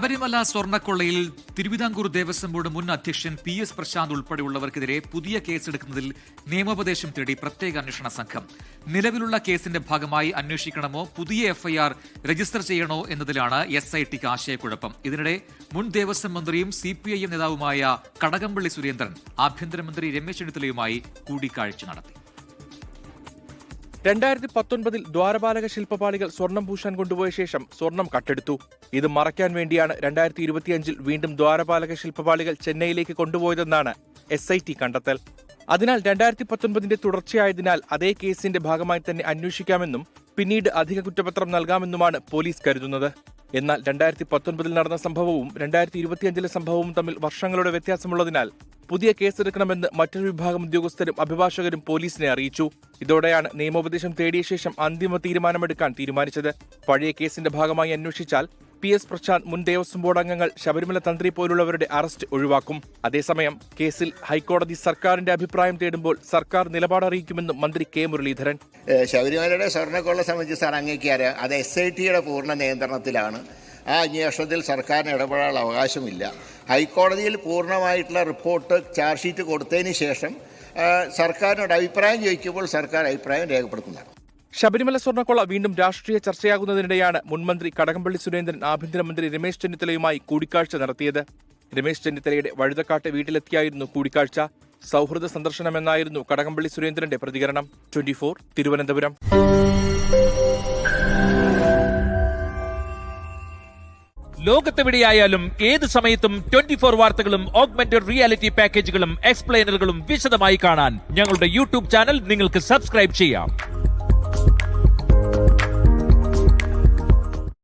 Sabarimala സ്വർണ്ണക്കൊള്ളയിൽ Thiruvithamkoor Devaswom board മുൻ അധ്യക്ഷൻ PS Prashant ഉൾപ്പെടെയുള്ളവർക്കെതിരെ പുതിയ കേസെടുക്കുന്നതിൽ നിയമോപദേശം തേടി പ്രത്യേക അന്വേഷണ സംഘം. നിലവിലുള്ള കേസിന്റെ ഭാഗമായി അന്വേഷിക്കണമോ പുതിയ FIR രജിസ്റ്റർ ചെയ്യണോ എന്നതിലാണ് SITക്ക് ആശയക്കുഴപ്പം. ഇതിനിടെ മുൻ ദേവസ്വം മന്ത്രിയും CPIM നേതാവുമായ കടകംപള്ളി സുരേന്ദ്രൻ ആഭ്യന്തരമന്ത്രി രമേശ് ചെന്നിത്തലയുമായി കൂടിക്കാഴ്ച നടത്തി. 2019 ദ്വാരപാലക ശില്പപാളികൾ സ്വർണം പൂശാൻ കൊണ്ടുപോയ ശേഷം സ്വർണം കട്ടെടുത്തു. ഇത് മറയ്ക്കാൻ വേണ്ടിയാണ് 2025 വീണ്ടും ദ്വാരപാലക ശില്പപാളികൾ ചെന്നൈയിലേക്ക് കൊണ്ടുപോയതെന്നാണ് SIT കണ്ടെത്തൽ. അതിനാൽ 2019 തുടർച്ചയായതിനാൽ അതേ കേസിന്റെ ഭാഗമായി തന്നെ അന്വേഷിക്കാമെന്നും പിന്നീട് അധിക കുറ്റപത്രം നൽകാമെന്നുമാണ് പോലീസ് കരുതുന്നത്. എന്നാൽ 2019 നടന്ന സംഭവവും 2025 സംഭവവും തമ്മിൽ വർഷങ്ങളുടെ വ്യത്യാസമുള്ളതിനാൽ പുതിയ കേസെടുക്കണമെന്ന് മറ്റൊരു വിഭാഗം ഉദ്യോഗസ്ഥരും അഭിഭാഷകരും പോലീസിനെ അറിയിച്ചു. ഇതോടെയാണ് നിയമോപദേശം തേടിയ ശേഷം അന്തിമ തീരുമാനമെടുക്കാൻ തീരുമാനിച്ചത്. പഴയ കേസിന്റെ ഭാഗമായി അന്വേഷിച്ചാൽ PS പ്രശാന്ത്, മുൻ ദേവസ്വം ബോർഡ് അംഗങ്ങൾ, ശബരിമല തന്ത്രി പോലുള്ളവരുടെ അറസ്റ്റ് ഒഴിവാക്കും. അതേസമയം കേസിൽ ഹൈക്കോടതി സർക്കാരിന്റെ അഭിപ്രായം തേടുമ്പോൾ സർക്കാർ നിലപാടറിയിക്കുമെന്നും മന്ത്രി K മുരളീധരൻ. ശബരിമലയുടെ സ്വർണ്ണക്കൊള്ള സംബന്ധിച്ച് സാർ അങ്ങേക്കറിയാം, അത് SITയുടെ പൂർണ്ണ നിയന്ത്രണത്തിലാണ്. ആ അന്വേഷണത്തിൽ സർക്കാരിന് ഇടപെടാനുള്ള അവകാശമില്ല. ഹൈക്കോടതിയിൽ പൂർണ്ണമായിട്ടുള്ള റിപ്പോർട്ട് ചാർജ് ഷീറ്റ് കൊടുത്തതിന് ശേഷം സർക്കാരിനോട് അഭിപ്രായം ചോദിക്കുമ്പോൾ സർക്കാർ അഭിപ്രായം രേഖപ്പെടുത്തുന്നതാണ്. ശബരിമല സ്വർണ്ണക്കൊള്ള വീണ്ടും രാഷ്ട്രീയ ചർച്ചയാകുന്നതിനിടെയാണ് മുൻമന്ത്രി കടകംപള്ളി സുരേന്ദ്രൻ ആഭ്യന്തരമന്ത്രി രമേശ് ചെന്നിത്തലയുമായി കൂടിക്കാഴ്ച നടത്തിയത്. രമേശ് ചെന്നിത്തലയുടെ വഴുതക്കാട്ട് വീട്ടിലെത്തിയായിരുന്നു കൂടിക്കാഴ്ച. സൗഹൃദ സന്ദർശനമെന്നായിരുന്നു കടകംപള്ളി സുരേന്ദ്രന്റെ പ്രതികരണം. 24 തിരുവനന്തപുരം. ലോകത്തെവിടെയായാലും ഏത് സമയത്തും 24 വാർത്തകളും ഓഗ്മെന്റഡ് റിയാലിറ്റി പാക്കേജുകളും എക്സ്പ്ലെയിനറുകളും വിശദമായി കാണാൻ ഞങ്ങളുടെ YouTube ചാനൽ നിങ്ങൾക്ക് സബ്സ്ക്രൈബ് ചെയ്യാം.